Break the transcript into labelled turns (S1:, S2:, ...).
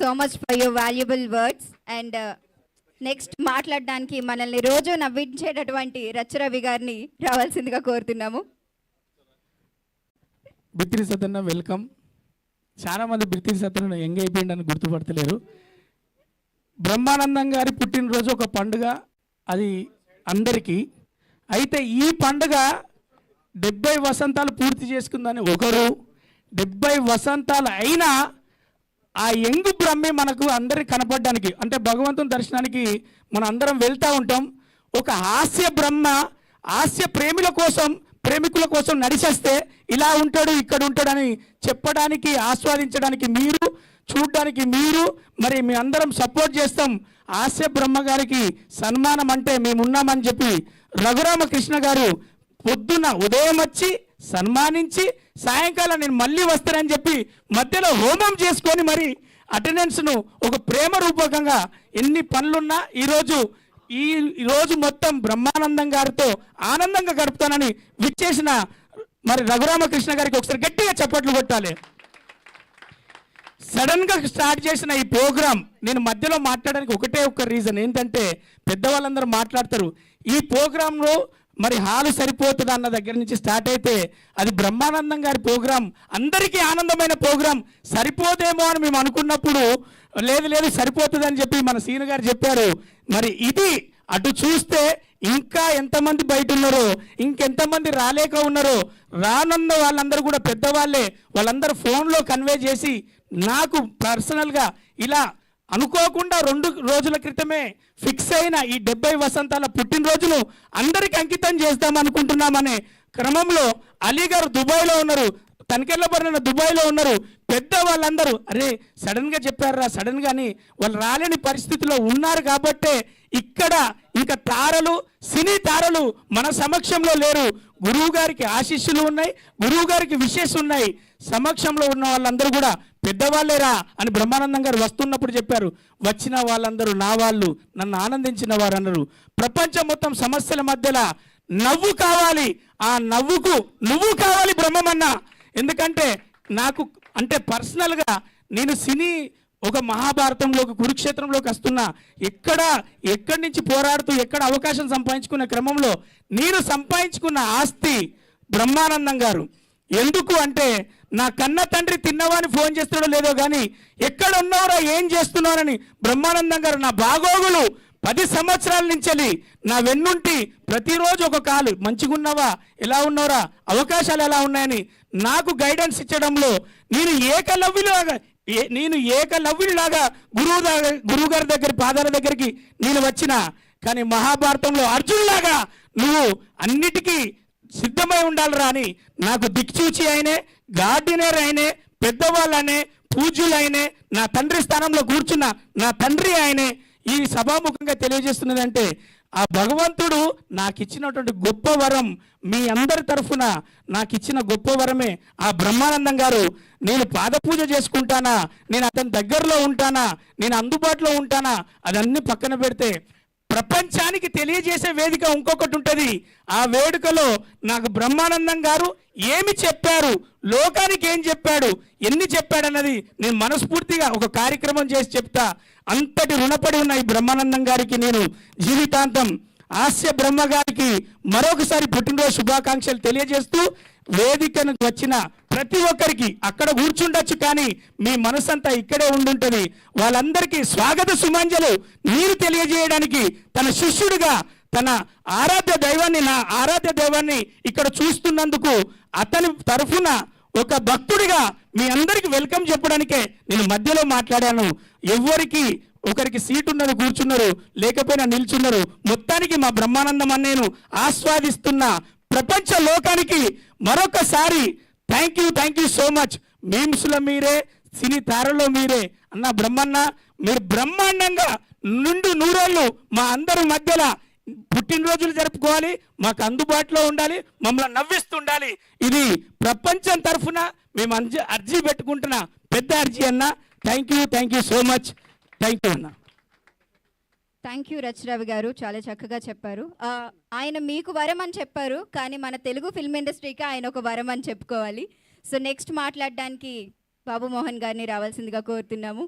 S1: So much for your valuable words. And next మాట్లాడడానికి మనల్ని రోజు నవ్వించేటటువంటి రచ్చరవి గారిని రావాల్సిందిగా కోరుతున్నాము.
S2: బిత్తిరి సతన్న వెల్కమ్. చాలామంది బిత్తిరి సతన్న యంగ్ అయిపోయిందని గుర్తుపడతలేరు. బ్రహ్మానందం గారి పుట్టినరోజు ఒక పండుగ, అది అందరికీ. అయితే ఈ పండుగ 70 వసంతాలు పూర్తి చేసుకుందని ఒకరు, 70 వసంతాలు అయినా ఆ యంగ్ బ్రహ్మే మనకు అందరికి కనపడడానికి, అంటే భగవంతుని దర్శనానికి మనం అందరం వెళ్తూ ఉంటాం. ఒక హాస్య బ్రహ్మ హాస్య ప్రేమికుల కోసం నడిచేస్తే ఇలా ఉంటాడు ఇక్కడ ఉంటాడని చెప్పడానికి, ఆస్వాదించడానికి మీరు, చూడడానికి మీరు, మరి మీ అందరం సపోర్ట్ చేస్తాం. హాస్య బ్రహ్మ గారికి సన్మానం అంటే మేమున్నామని చెప్పి రఘురామకృష్ణ గారు పొద్దున్న ఉదయం వచ్చి సన్మానించి సాయంకాలం నేను మళ్ళీ వస్తానని చెప్పి మధ్యలో హోమం చేసుకొని మరి అటెండెన్స్ను ఒక ప్రేమ రూపకంగా ఎన్ని పనులున్నా ఈరోజు మొత్తం బ్రహ్మానందం గారితో ఆనందంగా గడుపుతానని విచ్చేసిన మరి రఘురామకృష్ణ గారికి ఒకసారి గట్టిగా చప్పట్లు కొట్టాలి. సడన్గా స్టార్ట్ చేసిన ఈ ప్రోగ్రాం నేను మధ్యలో మాట్లాడడానికి ఒకటే ఒక రీజన్ ఏంటంటే, పెద్దవాళ్ళందరూ మాట్లాడతారు ఈ ప్రోగ్రాంలో మరి హాలు సరిపోతుంది అన్న దగ్గర నుంచి స్టార్ట్ అయితే అది బ్రహ్మానందం గారి ప్రోగ్రాం, అందరికీ ఆనందమైన ప్రోగ్రాం. సరిపోదేమో అని మేము అనుకున్నప్పుడు లేదు సరిపోతుంది అని చెప్పి మన సీను గారు చెప్పారు. మరి ఇది అటు చూస్తే ఇంకా ఎంతమంది బయట ఉన్నారో, ఇంకెంతమంది రాలేక ఉన్నారో, రానున్న వాళ్ళందరూ కూడా పెద్దవాళ్ళే, వాళ్ళందరూ ఫోన్లో కన్వే చేసి నాకు పర్సనల్గా ఇలా అనుకోకుండా 2 రోజుల క్రితమే ఫిక్స్ అయిన ఈ 70 వసంతాల పుట్టినరోజును అందరికి అంకితం చేద్దామనుకుంటున్నామనే క్రమంలో అలీ గారు దుబాయ్లో ఉన్నారు, తనకెళ్ళబడిన దుబాయ్లో ఉన్నారు. పెద్ద వాళ్ళందరూ అరే సడన్గా చెప్పారా సడన్గా అని వాళ్ళు రాలేని పరిస్థితిలో ఉన్నారు. కాబట్టే ఇక్కడ ఇంకా సినీ తారలు మన సమక్షంలో లేరు. గురువు గారికి ఆశీస్సులు ఉన్నాయి, గురువు గారికి విషెస్ ఉన్నాయి. సమక్షంలో ఉన్న వాళ్ళందరూ కూడా పెద్దవాళ్ళేరా అని బ్రహ్మానందం గారు వస్తున్నప్పుడు చెప్పారు. వచ్చిన వాళ్ళందరూ నా వాళ్ళు, నన్ను ఆనందించిన వారు అన్నారు. ప్రపంచం మొత్తం సమస్యల మధ్యలో నవ్వు కావాలి, ఆ నవ్వుకు నువ్వు కావాలి బ్రహ్మమన్న. ఎందుకంటే నాకు అంటే పర్సనల్గా నేను సినీ ఒక మహాభారతంలోకి కురుక్షేత్రంలోకి వస్తున్నా, ఎక్కడి నుంచి పోరాడుతూ ఎక్కడ అవకాశం సంపాదించుకునే క్రమంలో నేను సంపాదించుకున్న ఆస్తి బ్రహ్మానందం గారు. ఎందుకు అంటే నా కన్న తండ్రి తిన్నవాని ఫోన్ చేస్తాడో లేదో కానీ ఎక్కడ ఉన్నావురా ఏం చేస్తున్నారని బ్రహ్మానందం గారు నా బాగోగులు 10 సంవత్సరాల నుంచి నా వెన్నుంటి ప్రతిరోజు ఒక కాలు మంచిగా ఉన్నావా, ఎలా ఉన్నావురా, అవకాశాలు ఎలా ఉన్నాయని నాకు గైడెన్స్ ఇచ్చడంలో నేను ఏకలవ్యులాగా గురువు గారి దగ్గర పాదాల దగ్గరికి నేను వచ్చిన. కానీ మహాభారతంలో అర్జునులాగా నువ్వు అన్నిటికీ సిద్ధమై ఉండాలిరా అని నాకు దిక్చూచి ఆయనే, గార్డినర్ ఆయనే, పెద్దవాళ్ళనే, పూజ్యులైనే, నా తండ్రి స్థానంలో కూర్చున్న నా తండ్రి ఆయనే. ఈ సభాముఖంగా తెలియజేస్తున్నదంటే ఆ భగవంతుడు నాకు ఇచ్చినటువంటి గొప్ప వరం, మీ అందరి తరఫున నాకు ఇచ్చిన గొప్ప వరమే ఆ బ్రహ్మానందం గారు. నేను పాదపూజ చేసుకుంటానా, నేను అతని దగ్గరలో ఉంటానా, నేను అందుబాటులో ఉంటానా, అదన్నీ పక్కన పెడితే ప్రపంచానికి తెలియజేసే వేదిక ఇంకొకటి ఉంటుంది. ఆ వేడుకలో నాకు బ్రహ్మానందం గారు ఏమి చెప్పారు, లోకానికి ఏం చెప్పాడు, ఎన్ని చెప్పాడన్నది నేను మనస్ఫూర్తిగా ఒక కార్యక్రమం చేసి చెప్తా. అంతటి రుణపడి ఉన్న ఈ బ్రహ్మానందం గారికి నేను జీవితాంతం, హాస్య బ్రహ్మ గారికి మరొకసారి పుట్టినరోజు శుభాకాంక్షలు తెలియజేస్తూ, వేదికను వచ్చిన ప్రతి ఒక్కరికి అక్కడ కూర్చుండొచ్చు కానీ మీ మనసంతా ఇక్కడే ఉండుంటుంది. వాళ్ళందరికీ స్వాగత సుమంజలు మీరు తెలియజేయడానికి తన శిష్యుడిగా తన ఆరాధ్య దైవాన్ని, నా ఆరాధ్య దైవాన్ని ఇక్కడ చూస్తున్నందుకు అతని తరఫున ఒక భక్తుడిగా మీ అందరికి వెల్కమ్ చెప్పడానికే నేను మధ్యలో మాట్లాడాను. ఒకరికి సీటు ఉన్నది కూర్చున్నారు, లేకపోయినా నిల్చున్నారు. మొత్తానికి మా బ్రహ్మానందం అన్నేను ఆస్వాదిస్తున్న ప్రపంచ లోకానికి మరొకసారి థ్యాంక్ యూ సో మచ్. మీమ్స్లో మీరే, సినీ తారలో మీరే అన్న బ్రహ్మన్న. మీరు బ్రహ్మాండంగా నూరేళ్ళు మా అందరి మధ్యలో పుట్టినరోజులు జరుపుకోవాలి, మాకు అందుబాటులో ఉండాలి, మమ్మల్ని నవ్విస్తుండాలి. ఇది ప్రపంచం తరఫున మేము అర్జీ పెట్టుకుంటున్న పెద్ద అర్జీ అన్న. Thank you so much. Thank you అన్న.
S1: థ్యాంక్ యూ రచరవి గారు, చాలా చక్కగా చెప్పారు. ఆయన మీకు వరం అని చెప్పారు, కానీ మన తెలుగు ఫిల్మ్ ఇండస్ట్రీకి ఆయన ఒక వరం అని చెప్పుకోవాలి. సో నెక్స్ట్ మాట్లాడడానికి బాబు మోహన్ గారిని రావాల్సిందిగా కోరుతున్నాము.